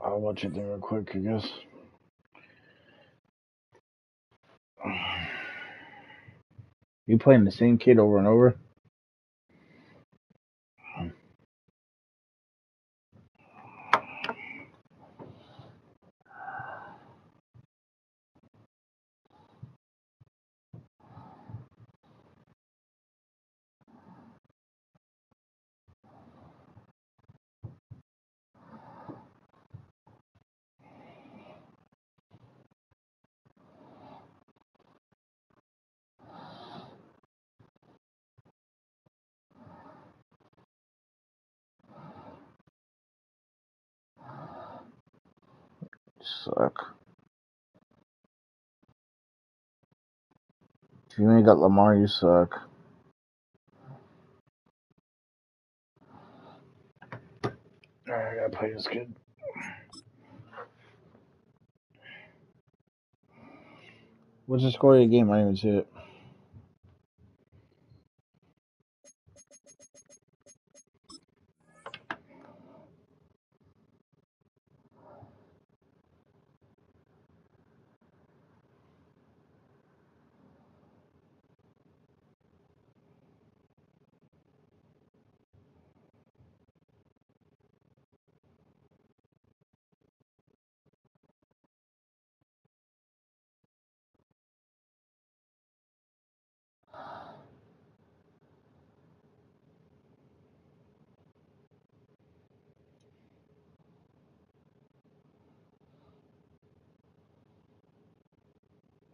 I'll watch it there real quick, I guess. You playing the same kid over and over? Suck. If you ain't got Lamar, you suck. Alright, I gotta play this kid. What's the score of the game? I didn't even see it.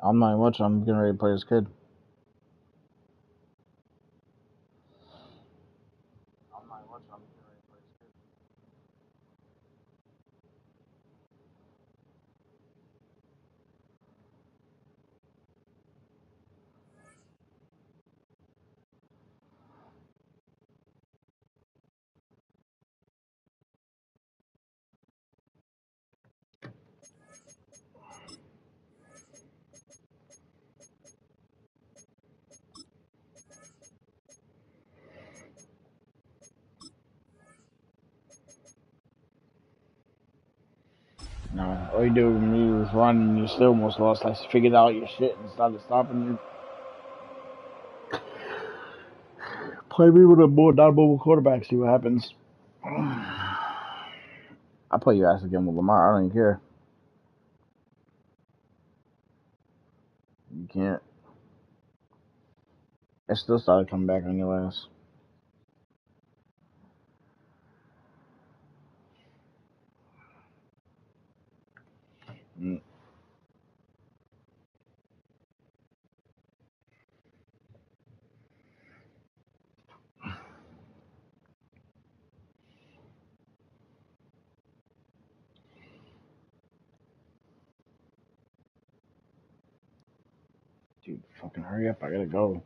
I'm not even watching. I'm getting ready to play this kid. No, all you do when you was running, you still almost lost. I figured out your shit and started stopping you. Play me with a more non-mobile quarterback, see what happens. I'll play your ass again with Lamar. I don't even care. You can't. I still started coming back on your ass. Mm. Dude, fucking hurry up. I gotta go.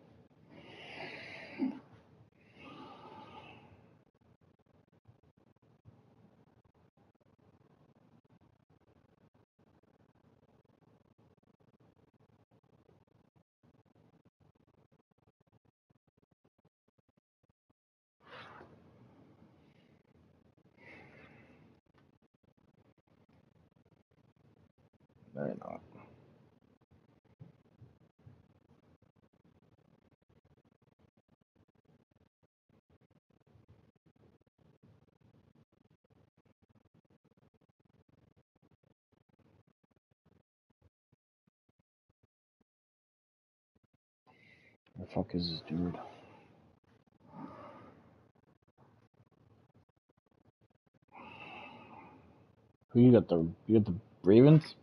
No, you're not. Where the fuck is this dude? Who you got? The Ravens?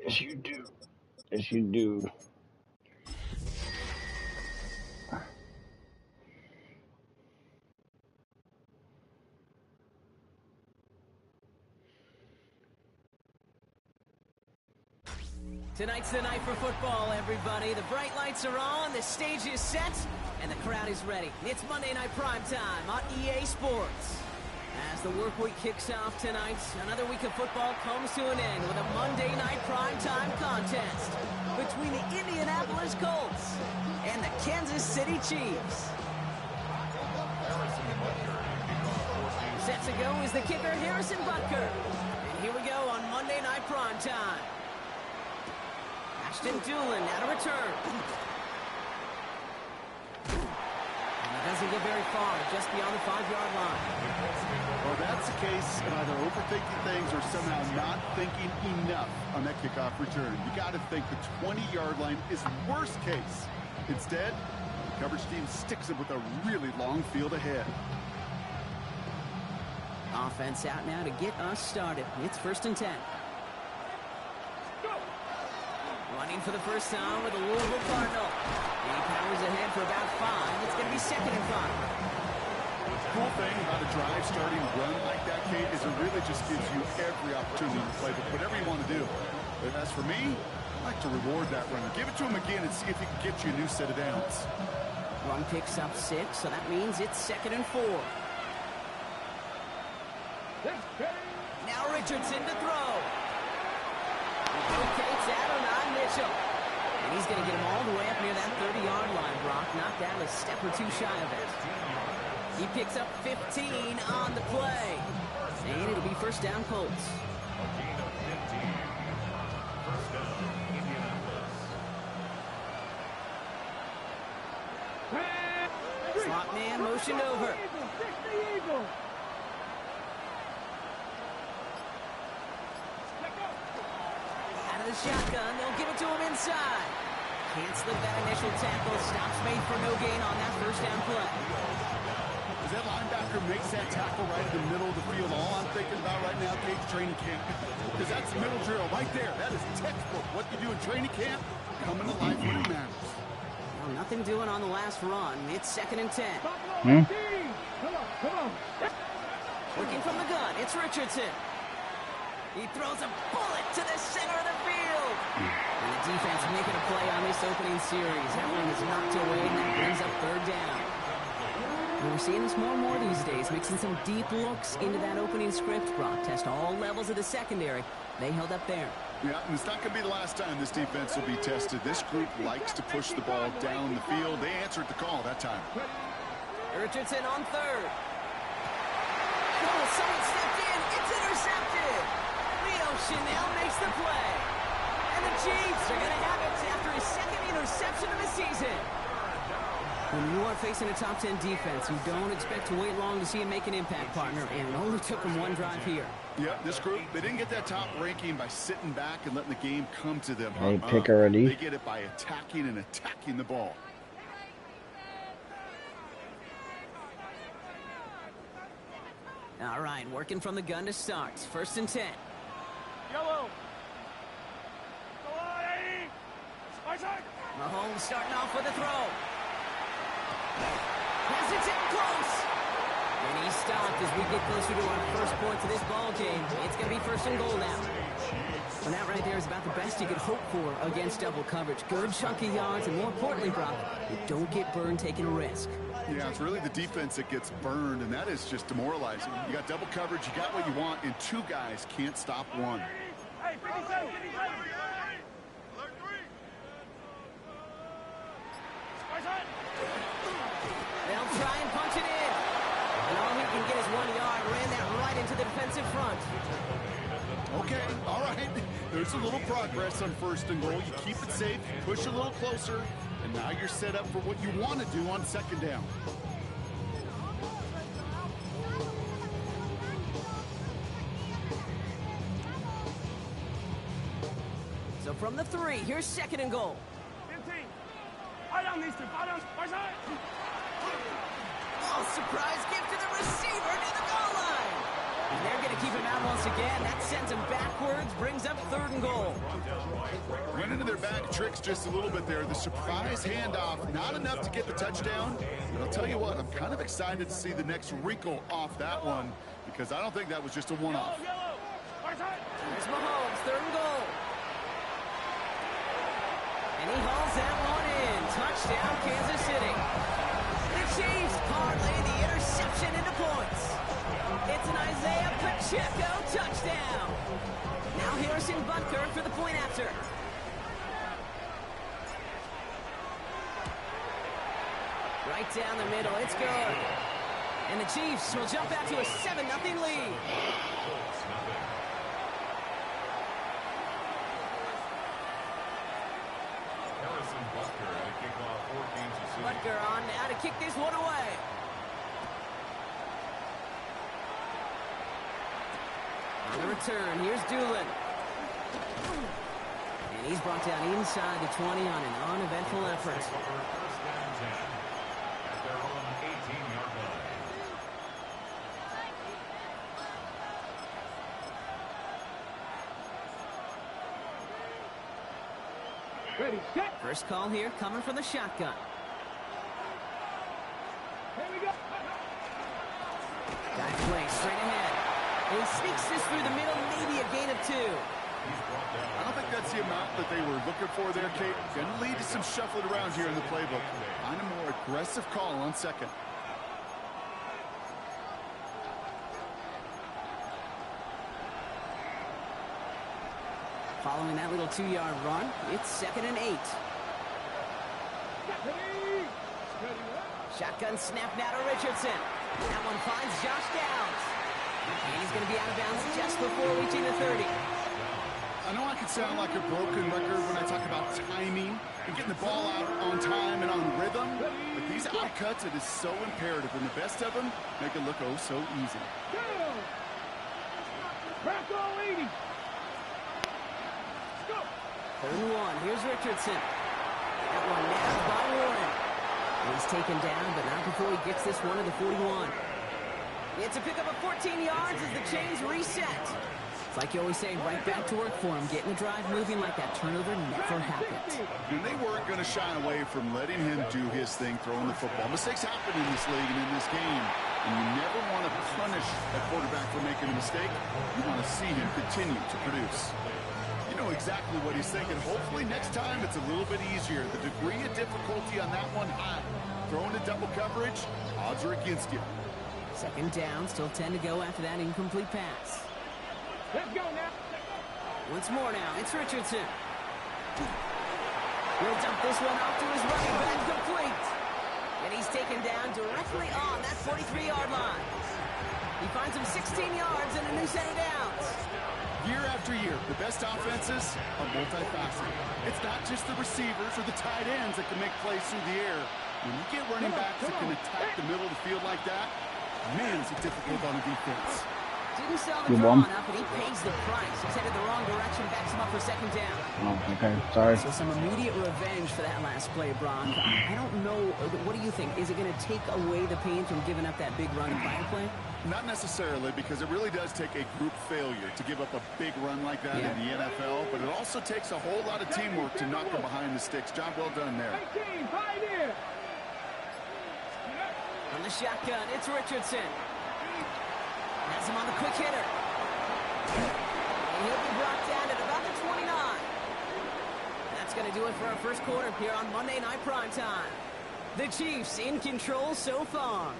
Yes, you do. Yes, you do. Tonight's the night for football, everybody. The bright lights are on, the stage is set, and the crowd is ready. It's Monday Night Primetime on EA Sports. As the work week kicks off tonight, another week of football comes to an end with a Monday Night Primetime contest between the Indianapolis Colts and the Kansas City Chiefs. Set to go is the kicker, Harrison Butker. And here we go on Monday Night Primetime. Ashton Dulin out of return. And he doesn't get very far, just beyond the 5-yard line. Well, that's the case of either overthinking things or somehow not thinking enough on that kickoff return. You got to think the 20-yard line is worst case. Instead, the coverage team sticks it with a really long field ahead. Offense out now to get us started. It's 1st and 10. Running for the first time with the Louisville Cardinal. He powers ahead for about 5. It's going to be 2nd and 5. The cool thing about a drive starting run like that, Kate, is it really just gives you every opportunity to play whatever you want to do. But as for me, I like to reward that runner. Give it to him again and see if he can get you a new set of downs. Run picks up 6, so that means it's 2nd and 4. Now Richardson to throw. Rotates out on Mitchell. And he's going to get him all the way up near that 30-yard line, Brock. Knocked out a step or 2 shy of it. He picks up 15 on the play. And it'll be 1st down Colts. Slot man motioned over. Out of the shotgun, they'll give it to him inside. Can't slip that initial tackle. Stops made for no gain on that 1st down play. As that linebacker makes that tackle right in the middle of the field, all I'm thinking about right now, Kate's training camp. Because that's the middle drill right there. That is textbook. What you do in training camp, coming to life when it matters. Well, nothing doing on the last run. It's 2nd and 10. Hmm? Come on. Working from the gun, it's Richardson. He throws a bullet to the center of the field. And the defense making a play on this opening series. That one is knocked away, and that brings up 3rd down. And we're seeing this more and more these days, mixing some deep looks into that opening script. Brock test all levels of the secondary. They held up there. Yeah, and it's not going to be the last time this defense will be tested. This group likes to push the ball down the field. They answered the call that time. Richardson on 3rd. Oh, someone stepped in. It's intercepted. Leo Chanel makes the play. And the Chiefs are going to have it after his 2nd interception of the season. When you are facing a top 10 defense, you don't expect to wait long to see him make an impact, partner. And it only took him 1 drive here. Yeah, this group, they didn't get that top ranking by sitting back and letting the game come to them. Hey, pick already. They get it by attacking and attacking the ball. All right, working from the gun to start. 1st and 10. Yellow. Mahomes starting off with a throw. Has it in close. And he stopped as we get closer to our first point to this ball game. It's going to be 1st and goal now. Well, that right there is about the best you could hope for against double coverage. Good chunky yards, and more importantly, Brock, you don't get burned taking a risk. Yeah, it's really the defense that gets burned, and that is just demoralizing. You got double coverage, you got what you want, and 2 guys can't stop one. Hey, 57. They'll try and punch it in. And all he can get is 1 yard. Ran that right into the defensive front. Okay, all right. There's a little progress on 1st and goal. You keep it safe, push a little closer, and now you're set up for what you want to do on 2nd down. So from the 3, here's 2nd and goal. 15. Fire down these two. Fire down. Fire side. Oh, surprise gift to the receiver near the goal line. And they're going to keep him out once again. That sends him backwards, brings up 3rd and goal. Went into their bag tricks just a little bit there. The surprise handoff, not enough to get the touchdown. But I'll tell you what, I'm kind of excited to see the next wrinkle off that one because I don't think that was just a one-off. Yellow. Fire side. There's Mahomes, 3rd and goal. And he hauls that one in. Touchdown, Kansas City. The Chiefs parlay the interception into points. It's an Isaiah Pacheco touchdown. Now Harrison Butker for the point after. Right down the middle, it's good. And the Chiefs will jump out to a 7-0 lead. Butker on now to kick this one away. On the return, here's Doolin. And he's brought down inside the 20 on an uneventful effort. Ready, set. First call here coming from the shotgun. Here we go. Back play, straight ahead. And he sneaks this through the middle, maybe a gain of 2. I don't think that's the amount that they were looking for there, Kate. Going to lead to some shuffling around here in the playbook. Find a more aggressive call on 2nd. Following that little 2-yard run, it's 2nd and 8. Ready. Ready. Shotgun snap now to Richardson. That one finds Josh Downs. And he's going to be out of bounds just before reaching the 30. I know I could sound like a broken record when I talk about timing and getting the ball out on time and on rhythm, but these out cuts, it is so imperative, and the best of them make it look oh so easy. Go. Back all 80. Go. 3rd and 1, here's Richardson. That one nabbed by Warren. He's taken down, but not before he gets this one to the 41. It's a pickup of 14 yards as the chains reset. It's like you always say, right back to work for him, getting the drive moving like that turnover never happened. And they weren't going to shy away from letting him do his thing, throwing the football. Mistakes happen in this league and in this game, and you never want to punish a quarterback for making a mistake. You want to see him continue to produce. You know exactly what he's thinking. Hopefully next time it's a little bit easier. The degree of difficulty on that one high. Throwing a double coverage, odds are against you. 2nd down, still 10 to go after that incomplete pass. Let's go now. Once more now, it's Richardson. He'll dump this one off to his running back, complete. And he's taken down directly on that 43-yard line. He finds him 16 yards and a new set of downs. Year after year, the best offenses are multifaceted. It's not just the receivers or the tight ends that can make plays through the air. When you get running backs that can attack the middle of the field like that, man, is it difficult on a defense. Didn't sell the draw enough, and he pays the price. He's headed the wrong direction, backs him up for 2nd down. Oh, okay. Sorry. So some immediate revenge for that last play, Brock. I don't know. What do you think? Is it going to take away the pain from giving up that big run and fire play? Not necessarily, because it really does take a group failure to give up a big run like that in the NFL, but it also takes a whole lot of teamwork to knock them behind the sticks. Job well done there. 19, pioneer. From the shotgun, it's Richardson. Has him on the quick hitter. And he'll be brought down at about the 29. That's going to do it for our first quarter here on Monday Night Primetime. The Chiefs in control so far.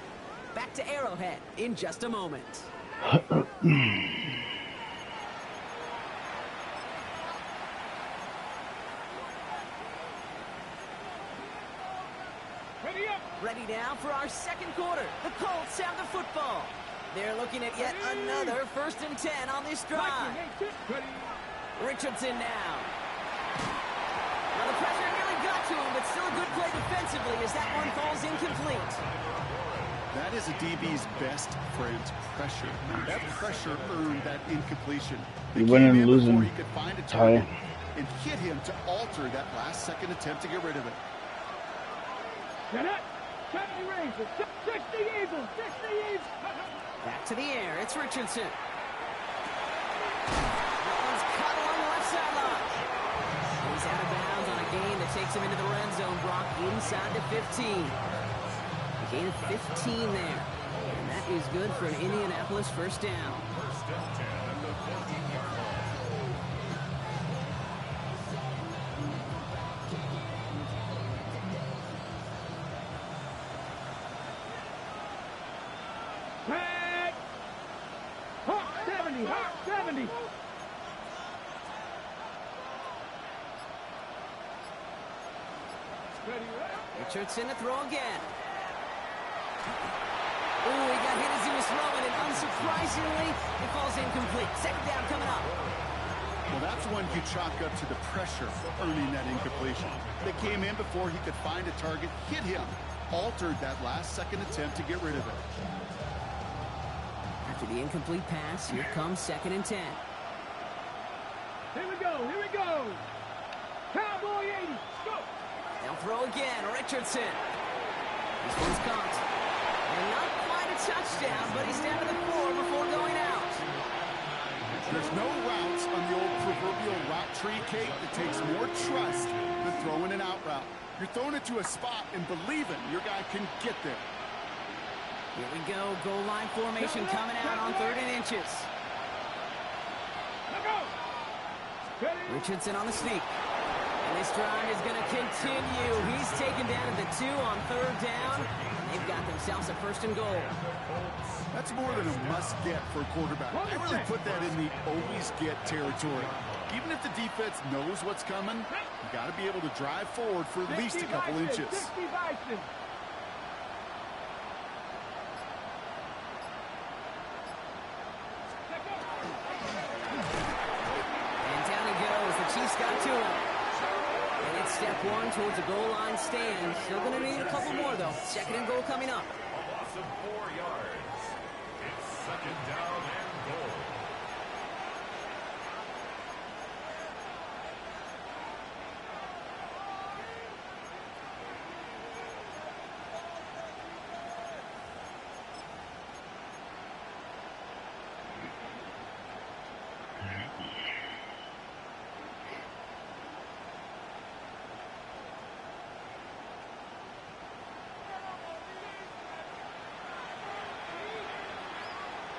Back to Arrowhead in just a moment. Ready up. Ready now for our second quarter. The Colts have the football. They're looking at yet another 1st and 10 on this drive. Ready. Richardson now. Well, the pressure nearly got to him, but still a good play defensively as that one falls incomplete. That is a DB's best friend, pressure. That pressure earned that incompletion. You winning and losing. He could find a target and hit him to alter that last-second attempt to get rid of it. Get it. 70 Rangers. 60 Eagles. 60 Eagles. Back to the air. It's Richardson. One's cut along the left sideline. He's out of bounds on a gain that takes him into the red zone, Brock, inside the 15. A gain of 15 there. And that is good for an Indianapolis first down. Tag. Hawk 70. Hawk 70. Richardson to throw again. Ooh, he got hit as he was throwing, and unsurprisingly, it falls incomplete. Second down coming up. Well, that's one you chalk up to the pressure earning that incompletion. They came in before he could find a target, hit him, altered that last-second attempt to get rid of it. After the incomplete pass, here comes 2nd and 10. Here we go. Here we go. Cowboy 80. Go. They'll throw again. Richardson. This one's caught. And not quite a touchdown, but he's down to the 4 before going out. There's no routes on the old proverbial route tree, Kate, that takes more trust than throwing an out route. You're throwing it to a spot and believing your guy can get there. Here we go. Goal line formation coming out on 3rd and inches. Let go. Ready. Richardson on the sneak. And this drive is going to continue. He's taken down at the 2 on 3rd down. They've got themselves a 1st and goal. That's more than a must-get for a quarterback. I really put that in the always-get territory. Even if the defense knows what's coming, you got to be able to drive forward for at least a couple inches. 60 Bison. And down he goes. The Chiefs got to him. And it's step 1 towards a goal line stand. Still going to need a couple more, though. 2nd and goal coming up. A loss of 4 yards. It's 2nd down and goal.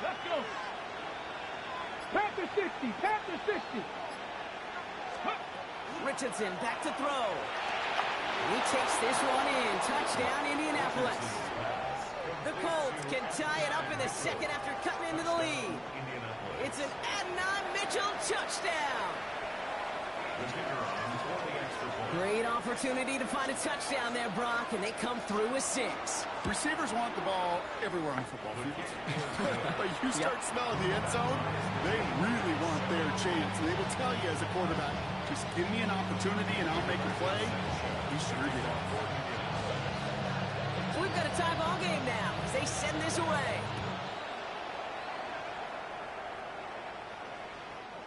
Let's go. Panther 60. Panther 60. Richardson back to throw. He takes this one in. Touchdown, Indianapolis. The Colts can tie it up in the 2nd after cutting into the lead. It's an Adnan Mitchell touchdown. Great opportunity to find a touchdown there, Brock, and they come through with 6. Receivers want the ball everywhere on football fields. But you start smelling the end zone, they really want their chance. And they will tell you as a quarterback, just give me an opportunity and I'll make a play. Be sure to get up. So we've got a tie ball game now as they send this away.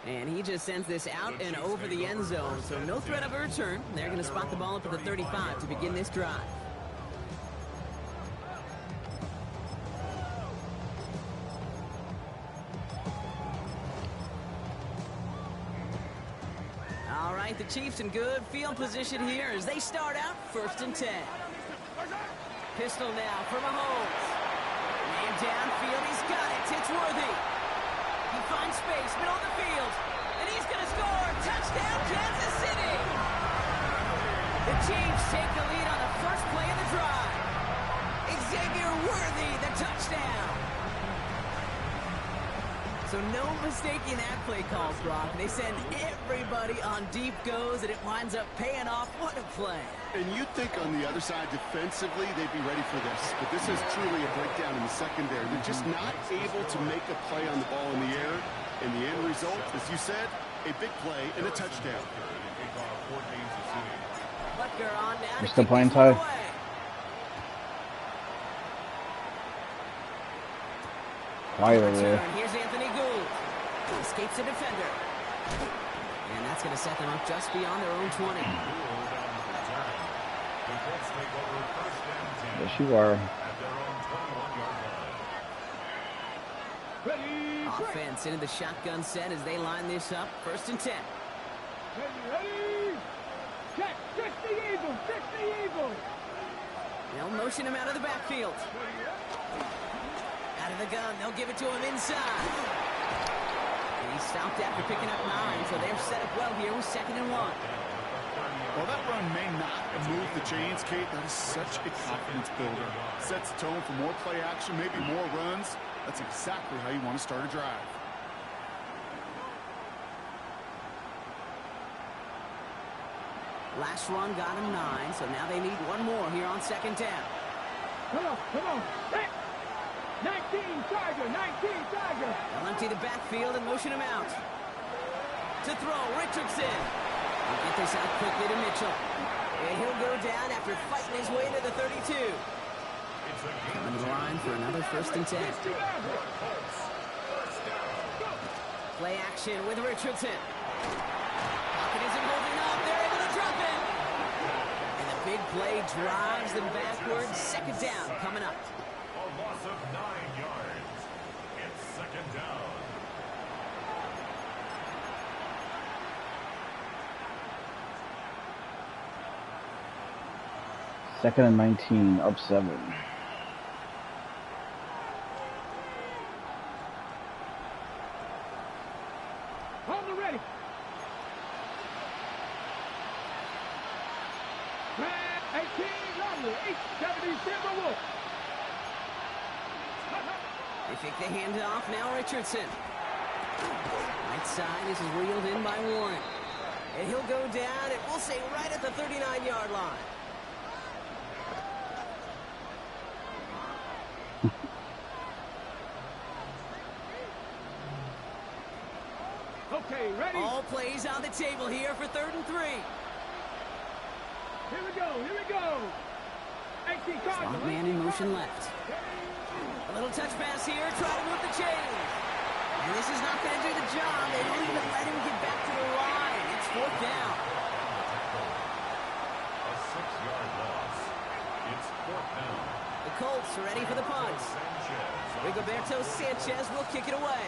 And he just sends this out and over the end zone, so no threat of a return. They're going to spot the ball up at the 35 to begin this drive. All right, the Chiefs in good field position here as they start out 1st and 10. Pistol now for Mahomes. Man downfield, he's got it. It's Worthy. He finds space, middle of the field, and he's going to score. Touchdown, Kansas City. The Chiefs take the lead on the first play of the drive. Xavier Worthy, the touchdown. So no mistaking that play call, Brock. They send everybody on deep goes, and it winds up paying off. What a play. And you'd think on the other side, defensively, they'd be ready for this. But this is truly a breakdown in the secondary. They're just not able to make a play on the ball in the air. And the end result, as you said, a big play and a touchdown. Butker on down. You're still playing, Ty? Quiet over there. Here's Anthony Gould. He escapes a defender. And that's going to set them up just beyond their own 20. The Colts take over first and 10 Yes, you are. at their own 21-yard line. Ready, break. Offense into the shotgun set as they line this up. First and 10. Ready, check. Check the eagle. Check the eagle. They'll motion him out of the backfield. Out of the gun, they'll give it to him inside. And he stopped after picking up 9, so they're set up well here with 2nd and 1. Well, that run may not have moved the chains, Kate. That is such a confidence builder. Sets the tone for more play action, maybe more runs. That's exactly how you want to start a drive. Last run got him 9, so now they need one more here on 2nd down. Come on. Hey. 19 Tiger. 19 Tiger. They'll empty the backfield and motion him out. To throw, Richardson. He'll get this out quickly to Mitchell. And he'll go down after fighting his way to the 32. Coming to the line for another 1st and 10. Play action with Richardson. Pocket isn't holding up. They're able to drop it. And the big play drives them backwards. 2nd down coming up. A loss of 9 yards. It's 2nd down. Second and 19, up 7. On the ready. 18 Lovely. 870 Timberwolves. They take the handoff, now Richardson. Right side, this is reeled in by Warren. And he'll go down, and we'll say right at the 39-yard line. Okay, ready. All plays on the table here for 3rd and 3. Here we go. 18 Tiger. Slot man in motion left. A little touch pass here, try to move the chains. And this is not going to do the job. They don't even let him get back to the line. It's 4th down. A 6-yard loss. It's 4th down. The Colts are ready for the punt. Sanchez. Rigoberto Sanchez will kick it away.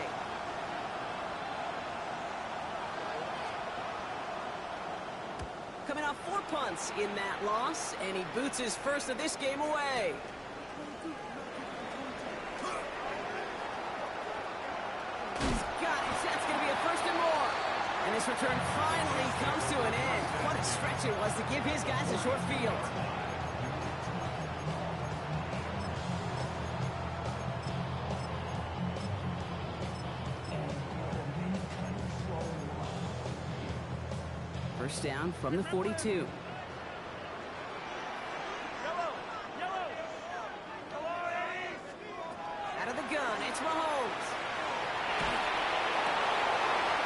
Coming off 4 punts in that loss, and he boots his first of this game away. He's got it. That's going to be a 1st and more. And this return finally comes to an end. What a stretch it was to give his guys a short field. First down from the 42. Out of the gun, it's Mahomes.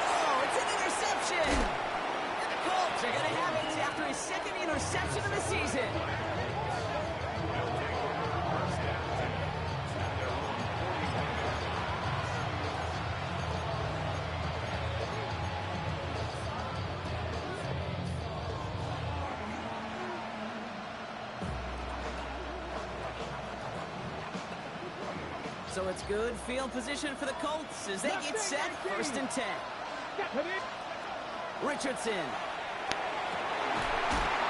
Oh, it's an interception. And the Colts are going to have it after his 2nd interception of the season. So it's good field position for the Colts as they get set. 1st and 10. Richardson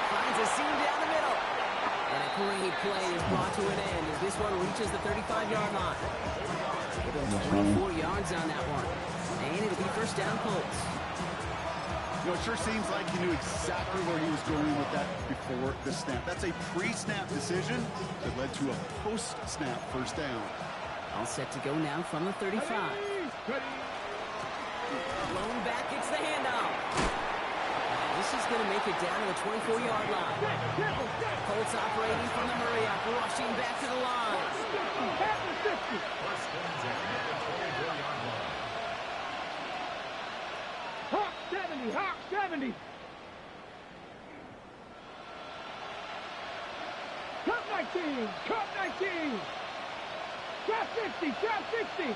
finds a seam down the middle. And a great play is brought to an end as this one reaches the 35-yard line. 24 yards on that one. And it'll be 1st down Colts. You know, it sure seems like he knew exactly where he was going with that before the snap. That's a pre-snap decision that led to a post-snap 1st down. All set to go now from the 35. Blown back, it's the handoff. This is going to make it down to the 24-yard line. Colts operating from the hurry up, rushing back to the line. 1st and 10 at the 24-yard line. Hawk 70, Hawk 70. Cut 19, cut 19. Drop 50, drop 50.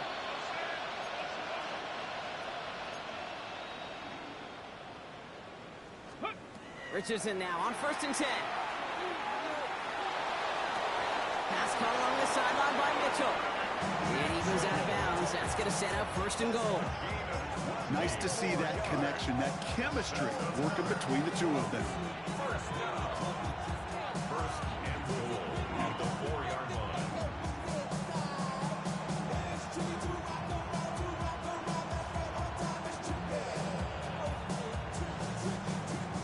Richardson now on 1st and 10. Pass caught along the sideline by Mitchell. And he goes out of bounds. That's going to set up first and goal. Nice to see that connection, that chemistry working between the two of them. First and goal at the 4-yard line.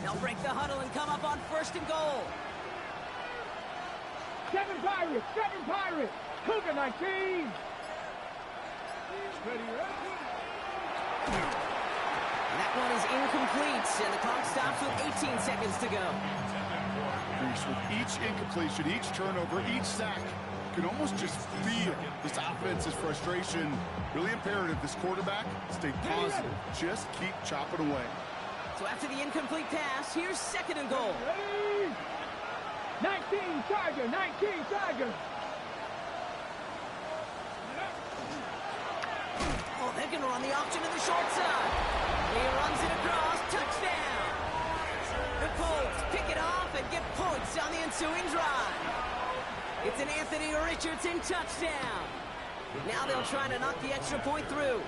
They'll break the huddle and come up on first and goal. 7 Pirates! 7 Pirates! Cougar 19! Ready, ready? That one is incomplete, and the clock stops with 18 seconds to go. Reese, with each incompletion, each turnover, each sack, you can almost just feel this offense's frustration. Really imperative this quarterback stay positive. Just keep chopping away. So after the incomplete pass, here's second and goal. Ready? 19 Tiger! 19 Tiger! Oh, they're going to run the option to the short side. He runs it across. Touchdown. The Colts pick it off and get points on the ensuing drive. It's an Anthony Richardson touchdown. Now they'll try to knock the extra point through.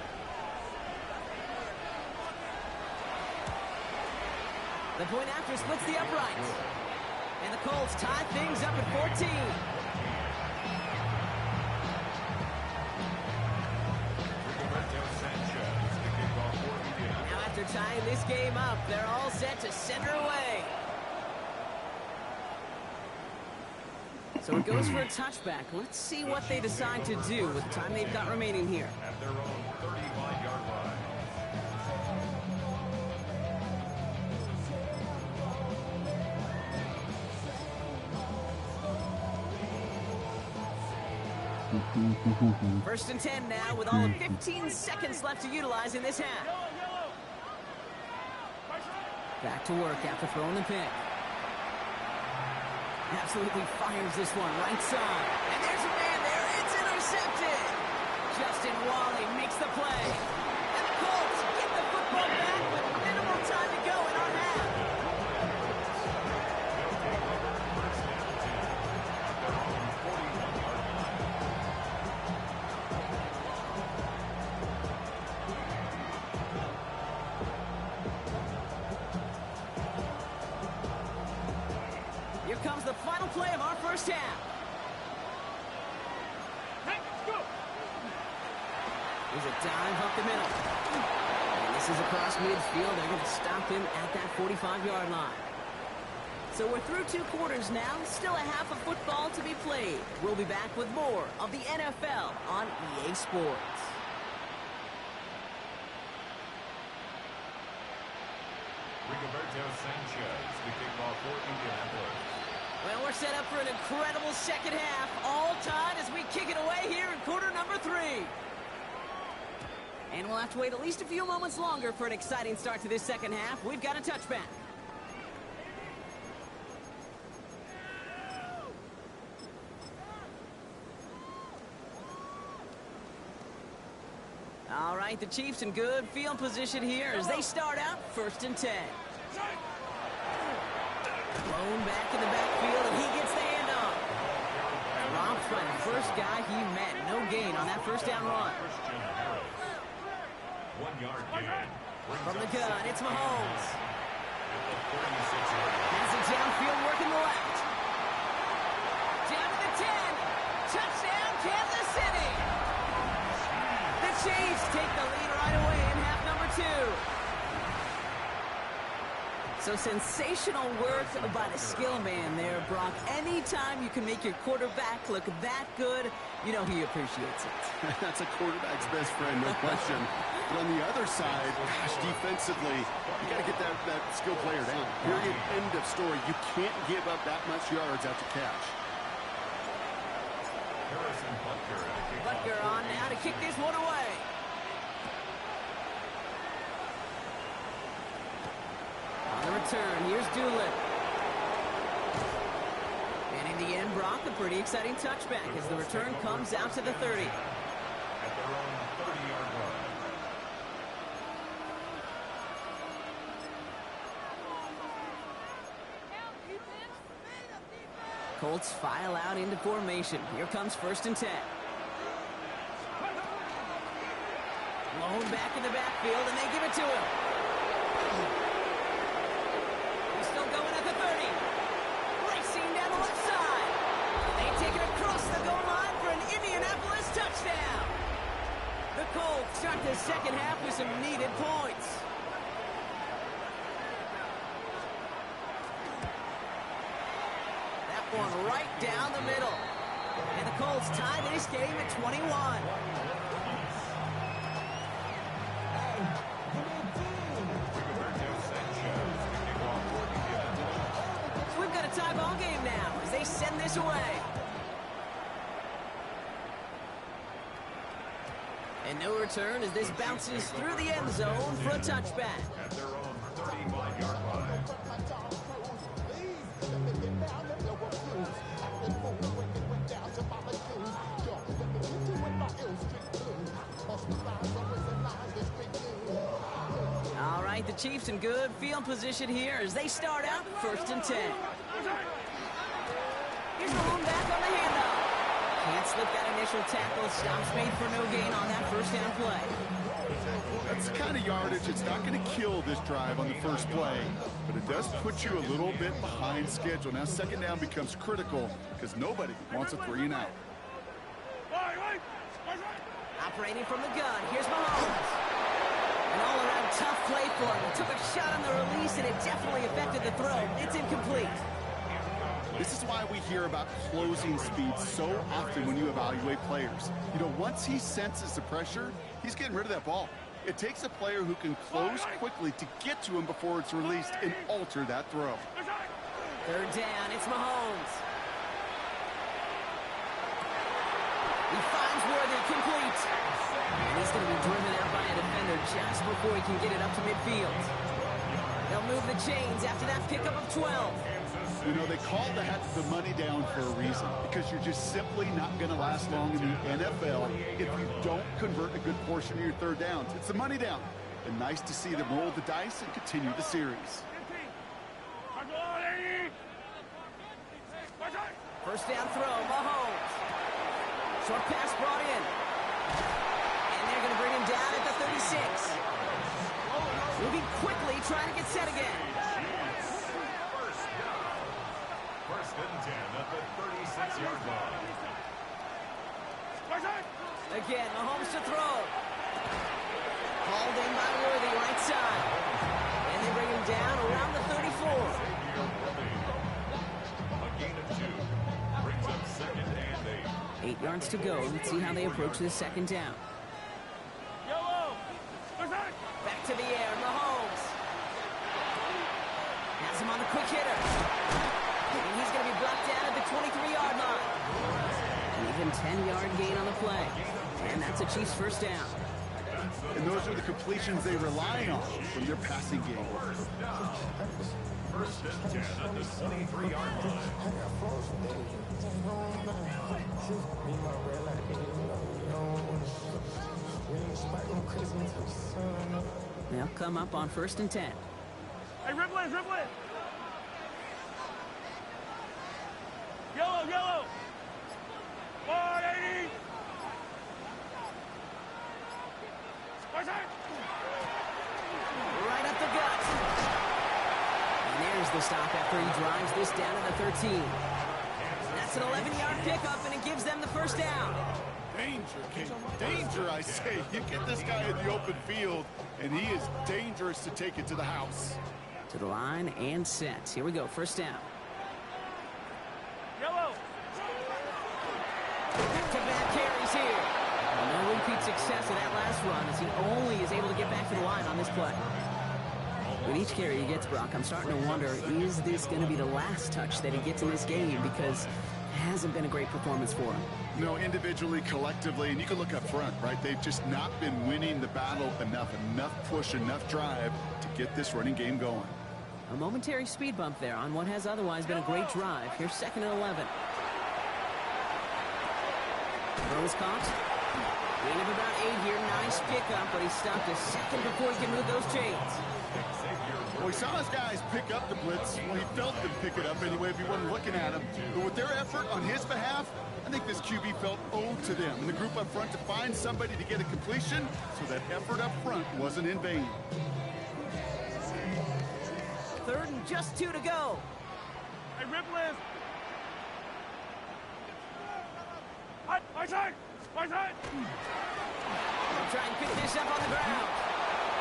The point after splits the uprights. And the Colts tie things up at 14. Now after tying this game up, they're all set to send her away. So it goes for a touchback. Let's see what they decide to do with the time they've got remaining here. At their own 35-yard line. First and 10 now with all of 15 seconds left to utilize in this half. Back to work after throwing the pick. Absolutely fires this one right side. And there's a man there. It's intercepted. Justin Wally makes the play. And the Colts get the football back with minimal time to go in our half. Here comes the final play of our first half. Let's go! There's a dive up the middle. And this is across midfield. They're going to stop him at that 45-yard line. So we're through 2 quarters now. Still a half of football to be played. We'll be back with more of the NFL on EA Sports. Rigoberto Sanchez, the kickoff for Indianapolis. Well, we're set up for an incredible second half. All tied as we kick it away here in quarter number 3. And we'll have to wait at least a few moments longer for an exciting start to this second half. We've got a touchback. All right, the Chiefs in good field position here as they start out first and 10. Blown back in the backfield, and he gets the handoff. Dropped by the first guy he met. No gain on that first down run. 1-yard gain. From the gun, it's Mahomes. At the 36-yard line. Has it downfield working the left. Down to the 10. Touchdown, Kansas City. The Chiefs take the lead right away in half number 2. So sensational work by the skill man there, Brock. Anytime you can make your quarterback look that good, you know he appreciates it. That's a quarterback's best friend, no question. But on the other side, gosh, defensively, you got to get that skill player down. Period, end of story. You can't give up that much yards after catch. Harrison Butker at a kickoff. Butker on now to kick this one away. On the return, here's Doolittle. And in the end, Brock, a pretty exciting touchback as the return comes out to the 30. At their own 30-yard line. Colts file out into formation. Here comes 1st and 10. Blown back in the backfield, and they give it to him. He's still going at the 30. Racing down the left side. They take it across the goal line for an Indianapolis touchdown. The Colts start the second half with some needed points. That one right down the middle. And the Colts tie this game at 21. We've got a tie ball game now as they send this away. And no return as this bounces through the end zone for a touchback. At their own 35-yard line. All right, the Chiefs in good field position here as they start out 1st and 10. Here's the home back on the handoff. Can't slip that initial tackle. Stops made for no gain on that first down play. That's the kind of yardage. It's not going to kill this drive on the first play, but it does put you a little bit behind schedule. Now 2nd down becomes critical because nobody wants a 3 and out. Operating from the gun, here's Mahomes. An all-around tough play for him. He took a shot on the release, and it definitely affected the throw. It's incomplete. This is why we hear about closing speed so often when you evaluate players. You know, once he senses the pressure, he's getting rid of that ball. It takes a player who can close quickly to get to him before it's released and alter that throw. 3rd down, it's Mahomes. He finds Worthy, complete. And he's going to be driven out by a defender just before he can get it up to midfield. They'll move the chains after that pickup of 12. You know, they call that the money down for a reason, because you're just simply not going to last long in the NFL if you don't convert a good portion of your 3rd downs. It's the money down. And nice to see them roll the dice and continue the series. 1st down throw, Mahomes. Short pass brought in. And they're going to bring him down at the 36. Moving quickly, trying to get set again. First and 10 at the 36-yard line. Again, Mahomes to throw. Hauled in by Worthy, right side. And they bring him down around the 34. A gain of 2 brings up 2nd and 8. 8 yards to go. Let's see how they approach this 2nd down. Back to the air, Mahomes. Has him on the quick hitter. And he's going to be brought down at the 23-yard line. An even 10-yard gain on the play. And that's a Chiefs 1st down. And those are the completions they rely on from their passing game. First and 10 at the 23-yard line. They'll come up on 1st and 10. Hey, rip it. Yellow. 180. Right up the gut. And there's the stop after he drives this down to the 13. That's an 11-yard pickup, and it gives them the 1st down. Danger, King. Danger, I say. You get this guy in the open field, and he is dangerous to take it to the house. To the line and set. Here we go, 1st down. Yellow. Back-to-back carries here. And no repeat success of that last run as he only is able to get back to the line on this play. With each carry he gets, Brock, I'm starting to wonder, is this going to be the last touch that he gets in this game? Because it hasn't been a great performance for him. No, individually, collectively, and you can look up front, right? They've just not been winning the battle enough push, enough drive to get this running game going. A momentary speed bump there on what has otherwise been a great drive. Here's 2nd and 11. Throws caught. Gain of about 8 here. Nice pickup, but he stopped a second before he can move those chains. Well, he saw his guys pick up the blitz. Well, he felt them pick it up anyway if he wasn't looking at him. But with their effort on his behalf, I think this QB felt owed to them and the group up front to find somebody to get a completion, so that effort up front wasn't in vain. 3rd and just 2 to go. Hey, Ripley! My side! My side! They'll try and pick this up on the ground.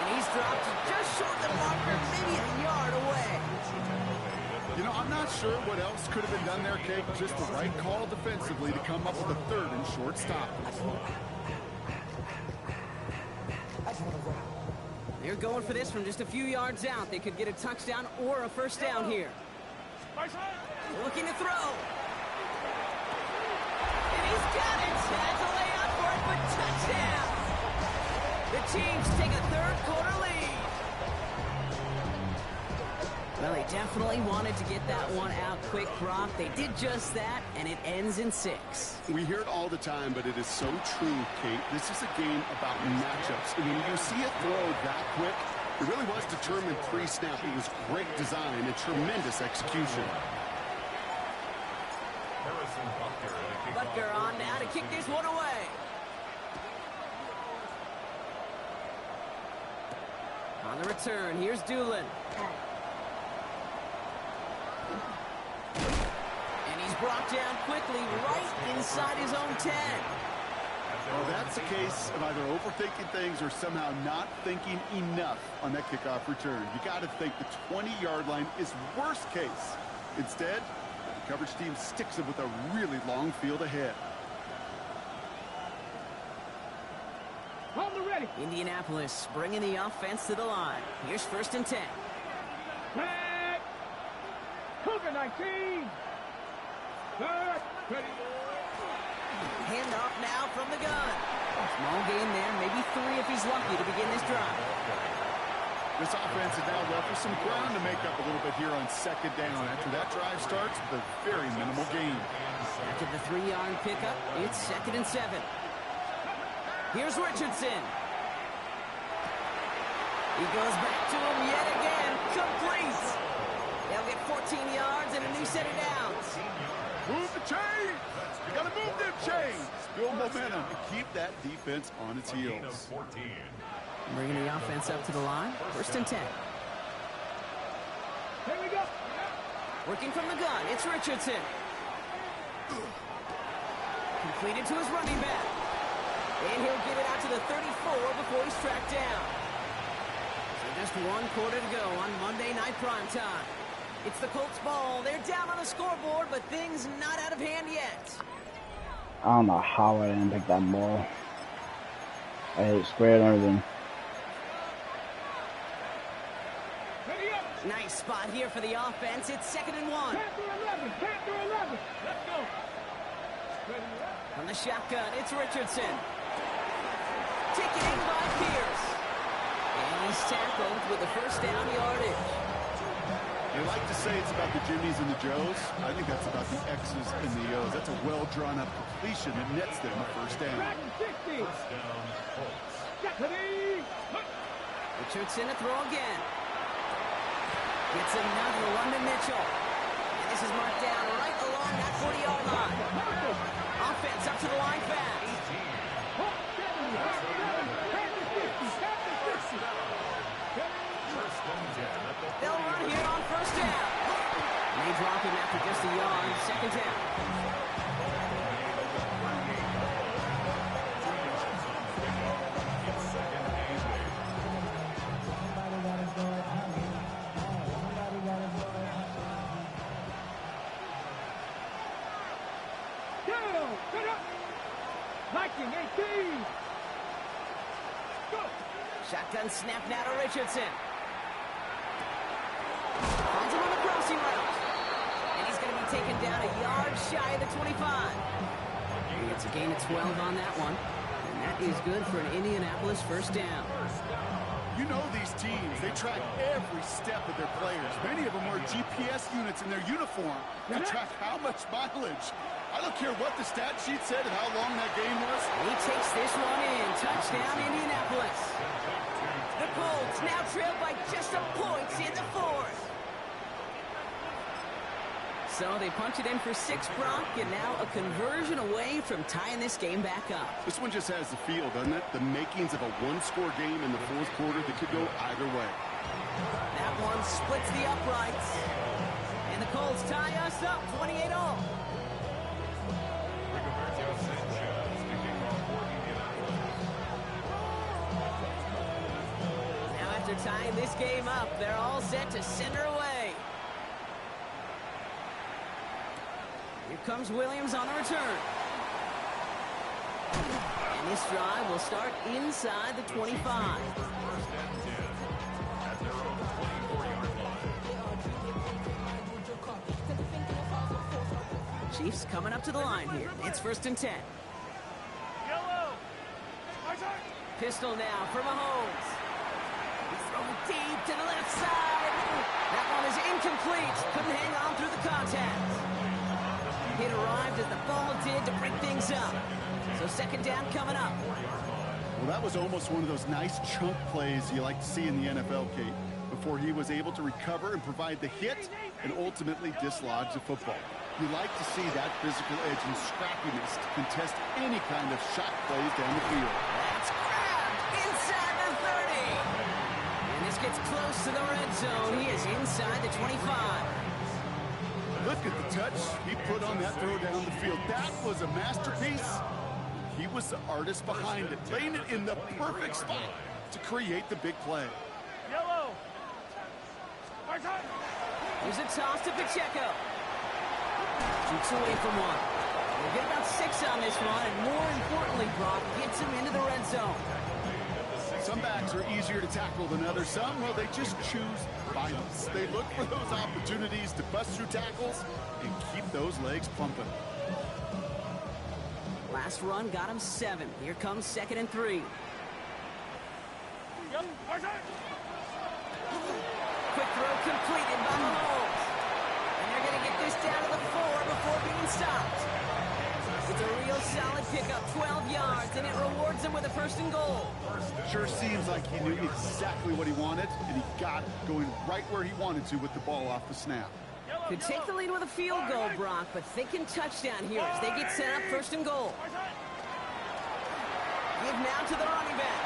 And he's dropped just short of the marker, maybe a yard away. You know, I'm not sure what else could have been done there, Kate. Just the right call defensively to come up with a 3rd and short stop. They're going for this from just a few yards out. They could get a touchdown or a first down here. Looking to throw. And he's got it. Has a layout for it, but touchdown. The Chiefs take a 3rd quarter lead. Well, they definitely wanted to get that one out quick, Brock. They did just that, and it ends in 6. We hear it all the time, but it is so true, Kate. This is a game about matchups. And when you see it throw that quick, it really was determined pre-snap. It was great design and tremendous execution. Harrison Butker on now to kick this one away. On the return, here's Doolin. And he's brought down quickly right inside his own 10. Well, that's a case of either overthinking things or somehow not thinking enough on that kickoff return. You got to think the 20-yard line is worst case. Instead, the coverage team sticks it with a really long field ahead. Hold the ready. Indianapolis bringing the offense to the line. Here's 1st and 10. Flag. Cougar 19. Third. Ready. Handoff now from the gun. Small gain there, maybe 3 if he's lucky to begin this drive. This offense is now left with some ground to make up a little bit here on 2nd down. After that drive starts with a very minimal gain. After the 3-yard pickup, it's 2nd and 7. Here's Richardson. He goes back to him yet again. Complete. They'll get 14 yards and a new set of downs. Move the chains. You got to move them chains. Build momentum and keep that defense on its heels. Bringing the offense up to the line. 1st and 10. Here we go. Working from the gun, it's Richardson. Completed to his running back. And he'll get it out to the 34 before he's tracked down. So just 1 quarter to go on Monday Night Primetime. It's the Colts ball. They're down on the scoreboard, but things not out of hand yet. I don't know how I didn't pick that ball. I hit it square and everything. Ready up. Nice spot here for the offense. It's 2nd and 1. Panther 11. Panther 11. Let's go. Ready up. From the shotgun, it's Richardson. Taken in by Pierce. And he's tackled with the first down yardage. You like to say it's about the Jimmies and the Joes. I think that's about the X's and the O's. That's a well-drawn-up completion that nets them a first down. Back 60. Ready. Richardson to throw again. Gets another one to Mitchell. And this is marked down right along that 40-yard line. Offense up to the line fast. They'll run here on 1st down. And they drop him after just a yard. 2nd down. Viking 18. Go. Shotgun snap now to Richardson. Finds him on the crossing route. And he's going to be taken down a yard shy of the 25. He gets a gain of 12 on that one. And that is good for an Indianapolis first down. You know these teams, they track every step of their players. Many of them wear GPS units in their uniform to track how much mileage. I don't care what the stat sheet said and how long that game was. He takes this one in. Touchdown, Indianapolis. The Colts now trail by just a point in the fourth. So they punch it in for 6, Brock, and now a conversion away from tying this game back up. This one just has the feel, doesn't it? The makings of a one-score game in the fourth quarter that could go either way. That one splits the uprights. And the Colts tie us up 28-all. Now after tying this game up, they're all set to send her away. Here comes Williams on the return. And this drive will start inside the 25. Chiefs coming up to the line here. It's 1st and 10. Pistol now for Mahomes. He's thrown deep to the left side. That one is incomplete. Couldn't hang on through the contact. It arrived as the ball did to break things up. So 2nd down coming up. Well, that was almost one of those nice chunk plays you like to see in the NFL, Kate, before he was able to recover and provide the hit and ultimately dislodge the football. You like to see that physical edge and scrappiness to contest any kind of shot plays down the field. That's grabbed inside the 30. And this gets close to the red zone. He is inside the 25. Look at the touch he put on that throw down the field. That was a masterpiece. He was the artist behind it, laying it in the perfect spot to create the big play. Here's a toss to Pacheco. Shoots away from one. We'll get about 6 on this one, and more importantly, Brock gets him into the red zone. Some backs are easier to tackle than others. Some, well, they just choose violence. They look for those opportunities to bust through tackles and keep those legs pumping. Last run got him 7. Here comes 2nd and 3. Quick throw completed by Mahomes. And they're going to get this down to the 4 before being stopped. It's a real solid pickup, 12 yards, and it rewards him with a 1st and goal. Sure seems like he knew exactly what he wanted, and he got going right where he wanted to with the ball off the snap. Could take the lead with a field goal, Brock, but thinking touchdown here as they get set up 1st and goal. Give now to the running back.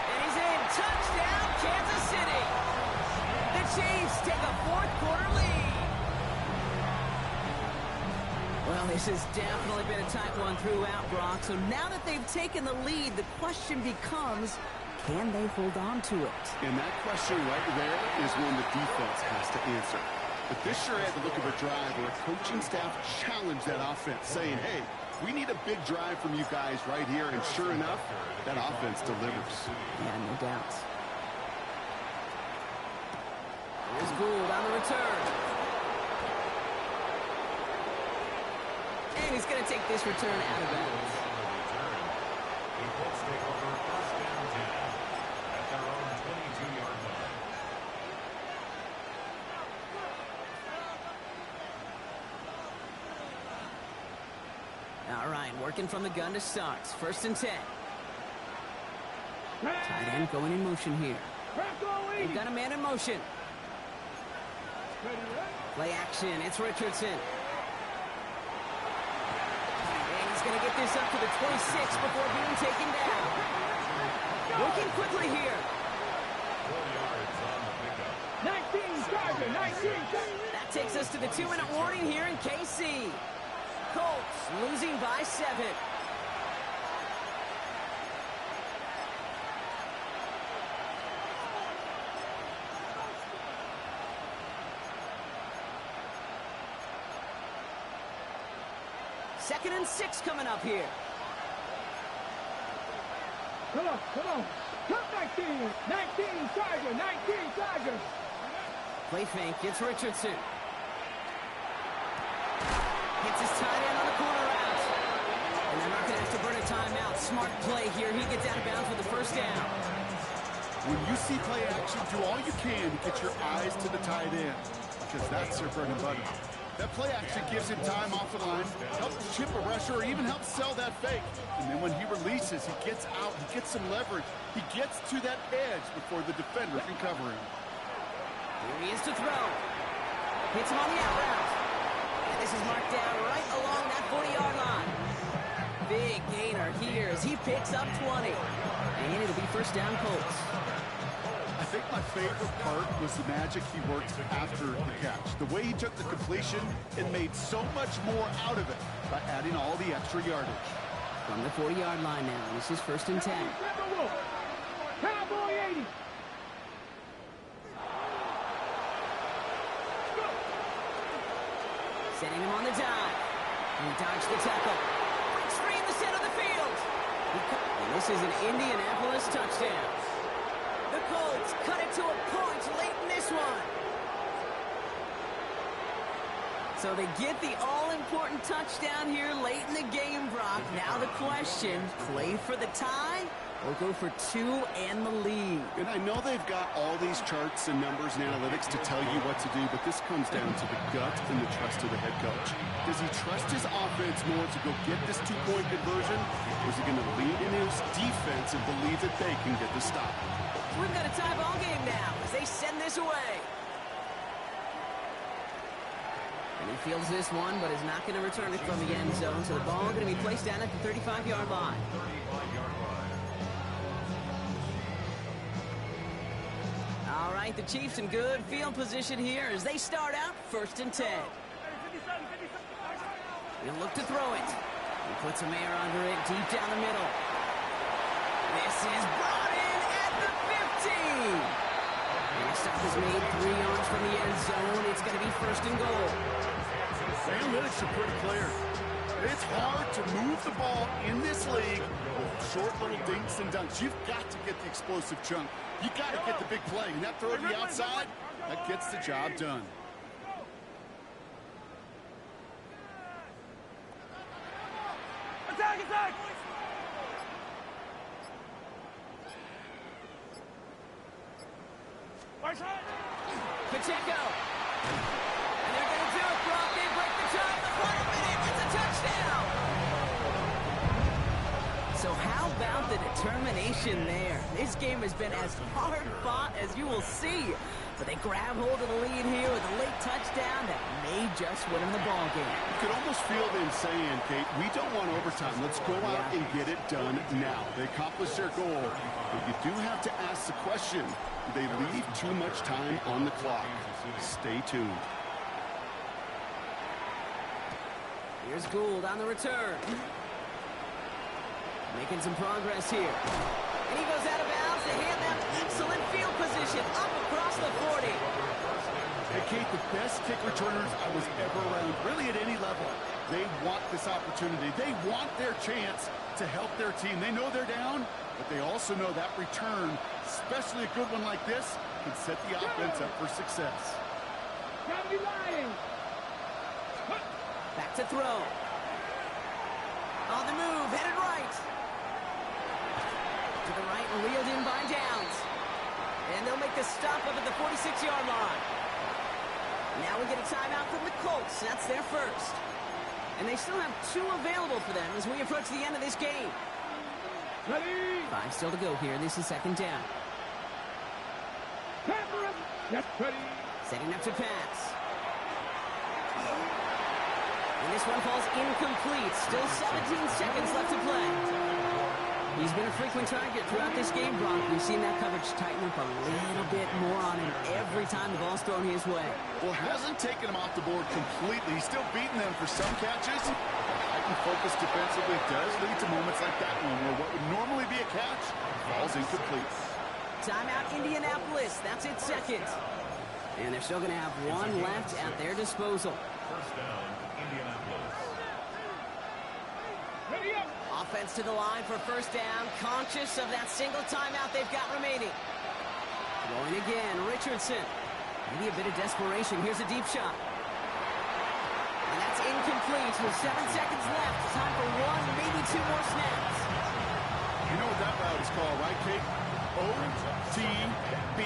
And he's in. Touchdown, Kansas City. The Chiefs take a 4th quarter lead. Well, this has definitely been a tight one throughout, Brock. So now that they've taken the lead, the question becomes, can they hold on to it? And that question right there is one the defense has to answer. But this sure had the look of a drive where a coaching staff challenged that offense, saying, hey, we need a big drive from you guys right here. And sure enough, that offense delivers. Yeah, no doubt. Here's Gould on the return. And he's going to take this return out of bounds. The Colts take over 1st and 10 at their own 22-yard line. All right, working from the gun to start. 1st and 10. Tight end going in motion here. They've got a man in motion. Play action. It's Richardson. And he's going to get this up to the 26 before being taken down. Working quickly here. 4 yards on the pickup. 19 Charger, 19 Charger. That takes us to the 2-minute warning here in KC. Colts losing by 7. Second and 6 coming up here. Come on. Come 19 Charger, 19 Charger. Play fake, it's Richardson. Hits his tight end on the corner route. And they're not going to have to burn a timeout. Smart play here. He gets out of bounds with the 1st down. When you see play action, do all you can to get your eyes to the tight end, because that's their bread and butter. That play action gives him time off the line, helps chip a rusher, or even helps sell that fake. And then when he releases, he gets out, he gets some leverage. He gets to that edge before the defender can cover him. Here he is to throw. Hits him on the out route. And this is marked down right along that 40-yard line. Big gainer here as he picks up 20. And it'll be first down Colts. I think my favorite part was the magic he worked after the catch. The way he took the completion and made so much more out of it by adding all the extra yardage. From the 40-yard line now, this is first and 10. Cowboy 80. Setting him on the dive. And he dodged the tackle. Breaks free in the center of the field. And this is an Indianapolis touchdown. The Colts cut it to a point late in this one. So they get the all-important touchdown here late in the game, Brock. Now the question, play for the tie or go for two and the lead? And I know they've got all these charts and numbers and analytics to tell you what to do, but this comes down to the gut and the trust of the head coach. Does he trust his offense more to go get this two-point conversion, or is he going to lean in his defense and believe that they can get the stop? We've got a tie ball game now as they send this away. And he fields this one, but is not going to return it from the end zone. So the ball going to be placed down at the 35-yard line. All right, the Chiefs in good field position here as they start out first and 10. He'll look to throw it. He puts some air under it deep down the middle. This is brought in at the 15. And the stop is made 3 yards from the end zone. It's going to be first and goal. The analytics are pretty clear. It's hard to move the ball in this league with short little dinks and dunks. You've got to get the explosive chunk. You got to get the big play. And that throw to the outside, that gets the job done. Attack, attack! Pacheco. And they're going to do it, Brock. They break the tie in the final minute. It's a touchdown. So how about the determination there? This game has been as hard fought as you will see. But they grab hold of the lead here with a late touchdown that may just win them the ball game. You could almost feel them saying, Kate, we don't want overtime. Let's go out and get it done now. They accomplished their goal. But you do have to ask the question, do they leave too much time on the clock? Stay tuned. Here's Gould on the return. Making some progress here. And he goes out of bounds. They hand them excellent field position up across the 40. Hey, Kate, the best kick returners I was ever around, really at any level. They want this opportunity. They want their chance to help their team. They know they're down, but they also know that return, especially a good one like this, can set the offense up for success. Back to throw. On the move, headed right. To the right, reeled in by Downs. And they'll make the stop up at the 46-yard line. Now we get a timeout from the Colts. That's their first. And they still have 2 available for them as we approach the end of this game. Ready? 5 still to go here. This is second down. Yes, ready. Setting up to pass. And this one falls incomplete. Still 17 seconds left to play. He's been a frequent target throughout this game, Brock. We've seen that coverage tighten up a little bit more on him every time the ball's thrown his way. Well, hasn't taken him off the board completely. He's still beating them for some catches. Heightened focus defensively does lead to moments like that one where what would normally be a catch falls incomplete. Timeout Indianapolis. That's its second. And they're still going to have 1 left at their disposal. First down, Indianapolis. Ready up. Offense to the line for first down. Conscious of that single timeout they've got remaining. Going again, Richardson. Maybe a bit of desperation. Here's a deep shot. And that's incomplete with 7 seconds left. Time for 1, maybe 2 more snaps. You know what that route is called, right, Kate? OTB.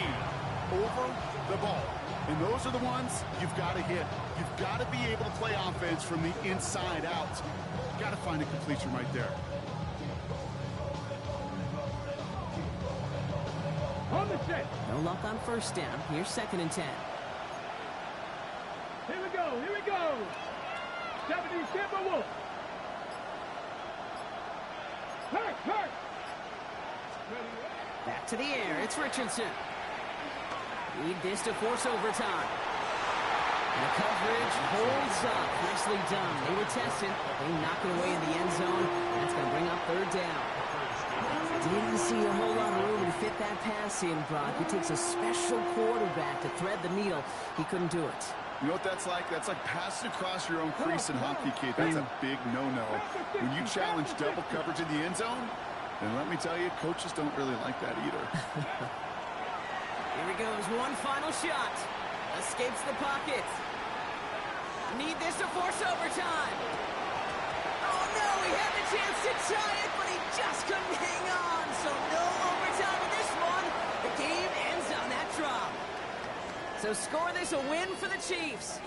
over the ball. And those are the ones you've got to hit. You've got to be able to play offense from the inside out. You've got to find a completion right there. On the set. No luck on first down. Here's 2nd and 10. Here we go. Here we go. 70 Tampa Wolf. Hurt. Back to the air. It's Richardson. Need this to force overtime. And the coverage holds up. Nicely done. They were tested. They knock it away in the end zone. That's going to bring up 3rd down. Didn't see a whole lot of room to fit that pass in, Brock. It takes a special quarterback to thread the needle. He couldn't do it. You know what that's like? That's like passing across your own crease in hockey, Kate. That's a big no-no. When you challenge double coverage in the end zone, then let me tell you, coaches don't really like that either. Here he goes, one final shot. Escapes the pocket. Need this to force overtime. Oh no, he had the chance to tie it, but he just couldn't hang on. So no overtime in this one. The game ends on that drop. So score this a win for the Chiefs.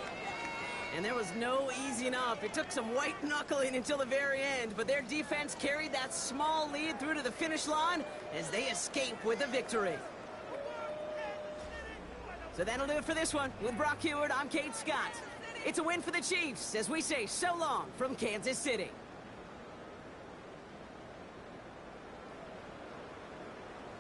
And there was no easing up. It took some white knuckling until the very end, but their defense carried that small lead through to the finish line as they escape with a victory. So that'll do it for this one. With Brock Huard, I'm Kate Scott. It's a win for the Chiefs as we say so long from Kansas City.